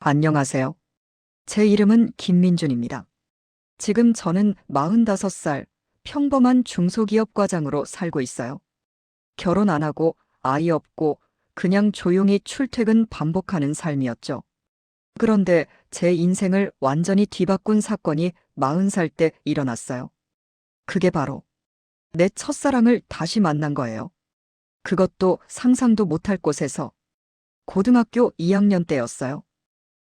안녕하세요. 제 이름은 김민준입니다. 지금 저는 45살 평범한 중소기업 과장으로 살고 있어요. 결혼 안 하고 아이 없고 그냥 조용히 출퇴근 반복하는 삶이었죠. 그런데 제 인생을 완전히 뒤바꾼 사건이 40살 때 일어났어요. 그게 바로 내 첫사랑을 다시 만난 거예요. 그것도 상상도 못할 곳에서 고등학교 2학년 때였어요.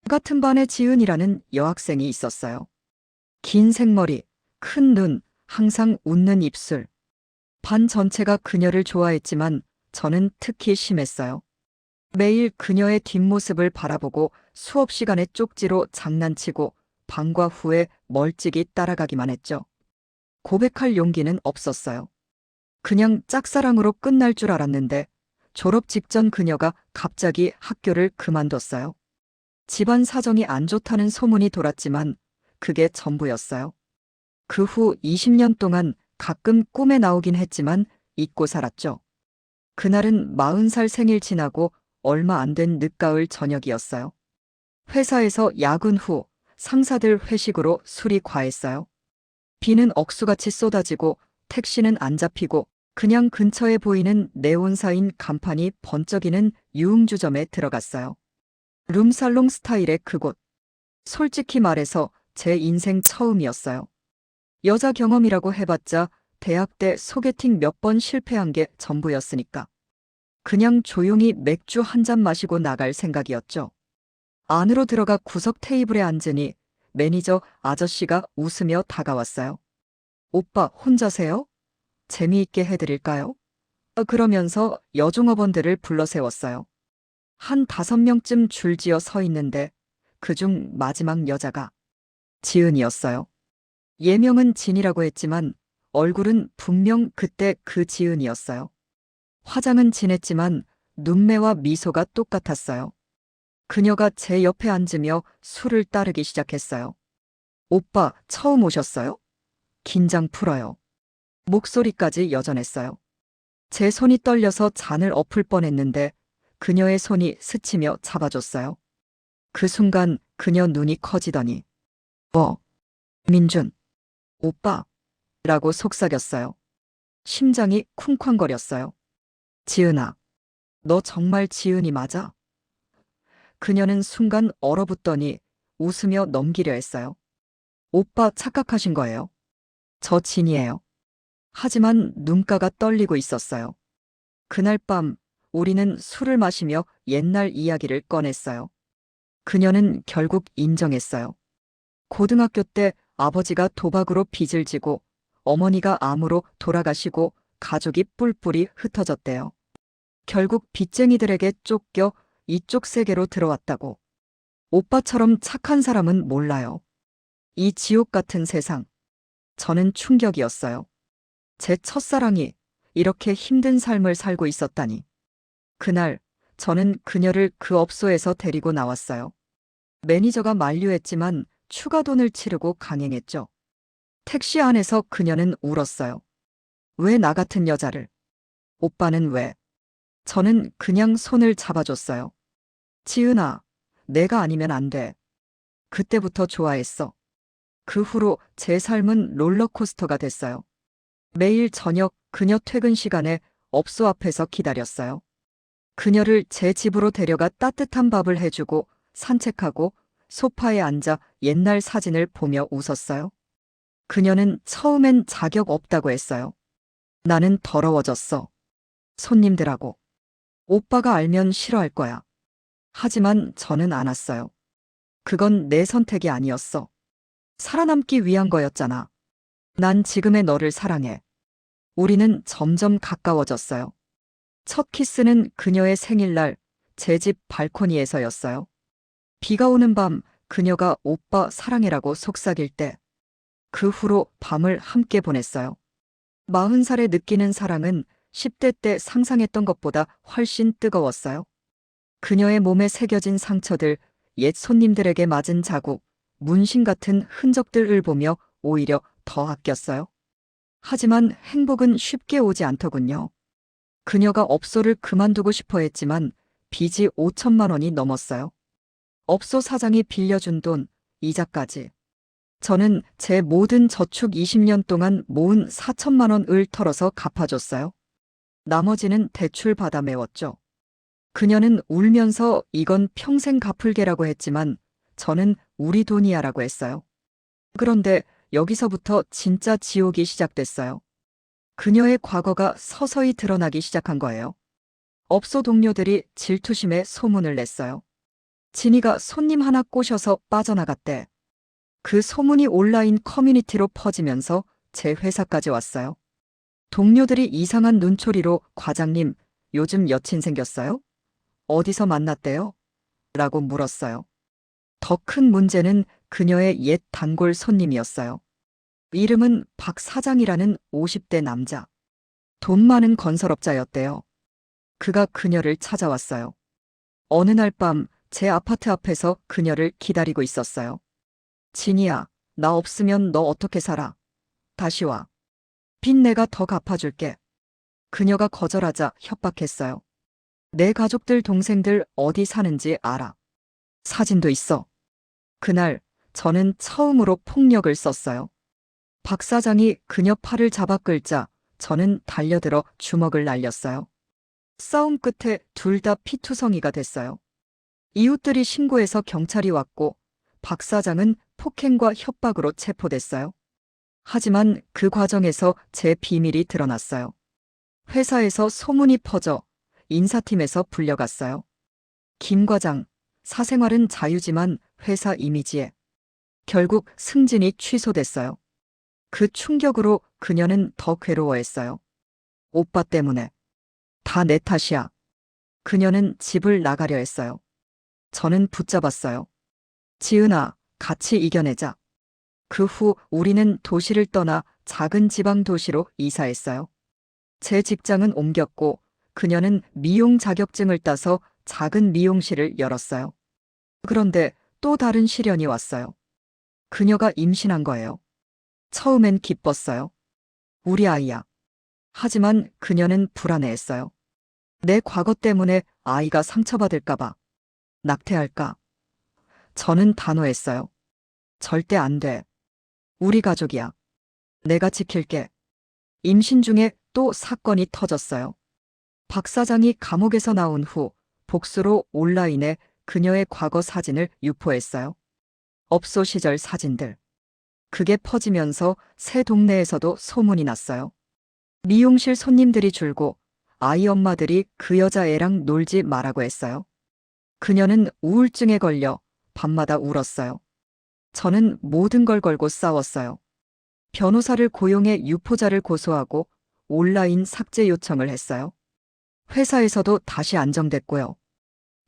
같은 반에 지은이라는 여학생이 있었어요. 긴 생머리, 큰 눈, 항상 웃는 입술. 반 전체가 그녀를 좋아했지만 저는 특히 심했어요. 매일 그녀의 뒷모습을 바라보고 수업 시간에 쪽지로 장난치고 방과 후에 멀찍이 따라가기만 했죠. 고백할 용기는 없었어요. 그냥 짝사랑으로 끝날 줄 알았는데 졸업 직전 그녀가 갑자기 학교를 그만뒀어요. 집안 사정이 안 좋다는 소문이 돌았지만 그게 전부였어요. 그 후 20년 동안 가끔 꿈에 나오긴 했지만 잊고 살았죠. 그날은 40살 생일 지나고 얼마 안 된 늦가을 저녁이었어요. 회사에서 야근 후 상사들 회식으로 술이 과했어요. 비는 억수같이 쏟아지고 택시는 안 잡히고 그냥 근처에 보이는 네온사인 간판이 번쩍이는 유흥주점에 들어갔어요. 룸살롱 스타일의 그곳. 솔직히 말해서 제 인생 처음이었어요. 여자 경험이라고 해봤자 대학 때 소개팅 몇 번 실패한 게 전부였으니까. 그냥 조용히 맥주 한 잔 마시고 나갈 생각이었죠. 안으로 들어가 구석 테이블에 앉으니 매니저 아저씨가 웃으며 다가왔어요. 오빠 혼자세요? 재미있게 해드릴까요? 그러면서 여종업원들을 불러 세웠어요. 한 5명쯤 줄지어 서 있는데 그중 마지막 여자가 지은이었어요. 예명은 진이라고 했지만 얼굴은 분명 그때 그 지은이었어요. 화장은 진했지만 눈매와 미소가 똑같았어요. 그녀가 제 옆에 앉으며 술을 따르기 시작했어요. 오빠 처음 오셨어요? 긴장 풀어요. 목소리까지 여전했어요. 제 손이 떨려서 잔을 엎을 뻔했는데 그녀의 손이 스치며 잡아줬어요. 그 순간 그녀 눈이 커지더니 뭐? 민준, 오빠? 라고 속삭였어요. 심장이 쿵쾅거렸어요. 지은아, 너 정말 지은이 맞아? 그녀는 순간 얼어붙더니 웃으며 넘기려 했어요. 오빠 착각하신 거예요. 저 진이에요. 하지만 눈가가 떨리고 있었어요. 그날 밤 우리는 술을 마시며 옛날 이야기를 꺼냈어요. 그녀는 결국 인정했어요. 고등학교 때 아버지가 도박으로 빚을 지고 어머니가 암으로 돌아가시고 가족이 뿔뿔이 흩어졌대요. 결국 빚쟁이들에게 쫓겨 이쪽 세계로 들어왔다고. 오빠처럼 착한 사람은 몰라요. 이 지옥 같은 세상. 저는 충격이었어요. 제 첫사랑이 이렇게 힘든 삶을 살고 있었다니. 그날 저는 그녀를 그 업소에서 데리고 나왔어요. 매니저가 만류했지만 추가 돈을 치르고 강행했죠. 택시 안에서 그녀는 울었어요. 왜 나 같은 여자를? 오빠는 왜? 저는 그냥 손을 잡아줬어요. 지은아, 내가 아니면 안 돼. 그때부터 좋아했어. 그 후로 제 삶은 롤러코스터가 됐어요. 매일 저녁 그녀 퇴근 시간에 업소 앞에서 기다렸어요. 그녀를 제 집으로 데려가 따뜻한 밥을 해주고 산책하고 소파에 앉아 옛날 사진을 보며 웃었어요. 그녀는 처음엔 자격 없다고 했어요. 나는 더러워졌어. 손님들하고. 오빠가 알면 싫어할 거야. 하지만 저는 안 왔어요. 그건 내 선택이 아니었어. 살아남기 위한 거였잖아. 난 지금의 너를 사랑해. 우리는 점점 가까워졌어요. 첫 키스는 그녀의 생일날 제 집 발코니에서였어요. 비가 오는 밤 그녀가 오빠 사랑해라고 속삭일 때 그 후로 밤을 함께 보냈어요. 40살에 느끼는 사랑은 10대 때 상상했던 것보다 훨씬 뜨거웠어요. 그녀의 몸에 새겨진 상처들, 옛 손님들에게 맞은 자국, 문신 같은 흔적들을 보며 오히려 더 아꼈어요. 하지만 행복은 쉽게 오지 않더군요. 그녀가 업소를 그만두고 싶어 했지만 빚이 5천만 원이 넘었어요. 업소 사장이 빌려준 돈, 이자까지. 저는 제 모든 저축 20년 동안 모은 4천만 원을 털어서 갚아줬어요. 나머지는 대출 받아 메웠죠. 그녀는 울면서 이건 평생 갚을 게라고 했지만 저는 우리 돈이야라고 했어요. 그런데 여기서부터 진짜 지옥이 시작됐어요. 그녀의 과거가 서서히 드러나기 시작한 거예요. 업소 동료들이 질투심에 소문을 냈어요. 진이가 손님 하나 꼬셔서 빠져나갔대. 그 소문이 온라인 커뮤니티로 퍼지면서 제 회사까지 왔어요. 동료들이 이상한 눈초리로 과장님, 요즘 여친 생겼어요? 어디서 만났대요? 라고 물었어요. 더 큰 문제는 그녀의 옛 단골 손님이었어요. 이름은 박 사장이라는 50대 남자. 돈 많은 건설업자였대요. 그가 그녀를 찾아왔어요. 어느 날 밤 제 아파트 앞에서 그녀를 기다리고 있었어요. 진이야, 나 없으면 너 어떻게 살아? 다시 와. 빚 내가 더 갚아줄게. 그녀가 거절하자 협박했어요. 내 가족들 동생들 어디 사는지 알아. 사진도 있어. 그날 저는 처음으로 폭력을 썼어요. 박 사장이 그녀 팔을 잡아 끌자 저는 달려들어 주먹을 날렸어요. 싸움 끝에 둘 다 피투성이가 됐어요. 이웃들이 신고해서 경찰이 왔고 박 사장은 폭행과 협박으로 체포됐어요. 하지만 그 과정에서 제 비밀이 드러났어요. 회사에서 소문이 퍼져 인사팀에서 불려갔어요. 김 과장, 사생활은 자유지만 회사 이미지에. 결국 승진이 취소됐어요. 그 충격으로 그녀는 더 괴로워했어요. 오빠 때문에. 다 내 탓이야. 그녀는 집을 나가려 했어요. 저는 붙잡았어요. 지은아, 같이 이겨내자. 그 후 우리는 도시를 떠나 작은 지방 도시로 이사했어요. 제 직장은 옮겼고 그녀는 미용 자격증을 따서 작은 미용실을 열었어요. 그런데 또 다른 시련이 왔어요. 그녀가 임신한 거예요. 처음엔 기뻤어요. 우리 아이야. 하지만 그녀는 불안해했어요. 내 과거 때문에 아이가 상처받을까봐. 낙태할까? 저는 단호했어요. 절대 안 돼. 우리 가족이야. 내가 지킬게. 임신 중에 또 사건이 터졌어요. 박 사장이 감옥에서 나온 후 복수로 온라인에 그녀의 과거 사진을 유포했어요. 업소 시절 사진들. 그게 퍼지면서 새 동네에서도 소문이 났어요. 미용실 손님들이 줄고 아이 엄마들이 그 여자애랑 놀지 말라고 했어요. 그녀는 우울증에 걸려 밤마다 울었어요. 저는 모든 걸 걸고 싸웠어요. 변호사를 고용해 유포자를 고소하고 온라인 삭제 요청을 했어요. 회사에서도 다시 안정됐고요.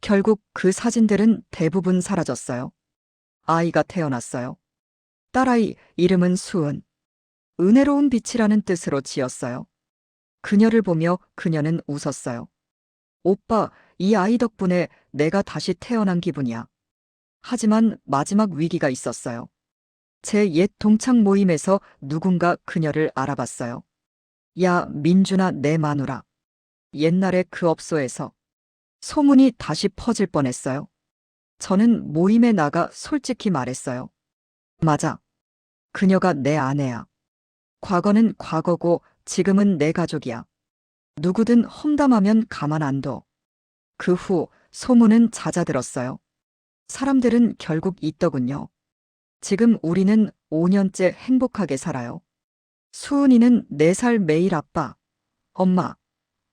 결국 그 사진들은 대부분 사라졌어요. 아이가 태어났어요. 딸아이 이름은 수은. 은혜로운 빛이라는 뜻으로 지었어요. 그녀를 보며 그녀는 웃었어요. 오빠, 이 아이 덕분에 내가 다시 태어난 기분이야. 하지만 마지막 위기가 있었어요. 제 옛 동창 모임에서 누군가 그녀를 알아봤어요. 야, 민준아, 내 마누라. 옛날에 그 업소에서 소문이 다시 퍼질 뻔했어요. 저는 모임에 나가 솔직히 말했어요. 맞아. 그녀가 내 아내야. 과거는 과거고 지금은 내 가족이야. 누구든 험담하면 가만 안 둬. 그 후 소문은 잦아들었어요. 사람들은 결국 있더군요. 지금 우리는 5년째 행복하게 살아요. 수은이는 4살 매일 아빠, 엄마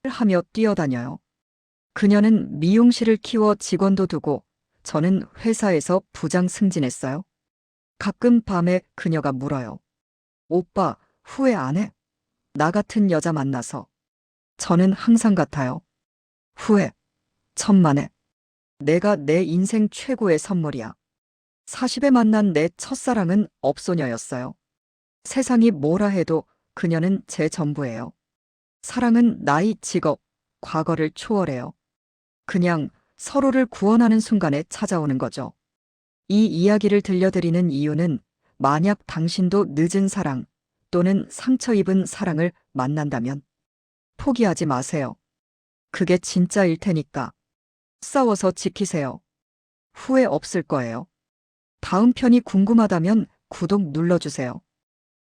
하며 뛰어다녀요. 그녀는 미용실을 키워 직원도 두고 저는 회사에서 부장 승진했어요. 가끔 밤에 그녀가 물어요. 오빠, 후회 안 해? 나 같은 여자 만나서. 저는 항상 같아요. 후회. 천만에. 내가 내 인생 최고의 선물이야. 40에 만난 내 첫사랑은 업소녀였어요. 세상이 뭐라 해도 그녀는 제 전부예요. 사랑은 나이, 직업, 과거를 초월해요. 그냥 서로를 구원하는 순간에 찾아오는 거죠. 이 이야기를 들려드리는 이유는 만약 당신도 늦은 사랑 또는 상처 입은 사랑을 만난다면 포기하지 마세요. 그게 진짜일 테니까. 싸워서 지키세요. 후회 없을 거예요. 다음 편이 궁금하다면 구독 눌러주세요.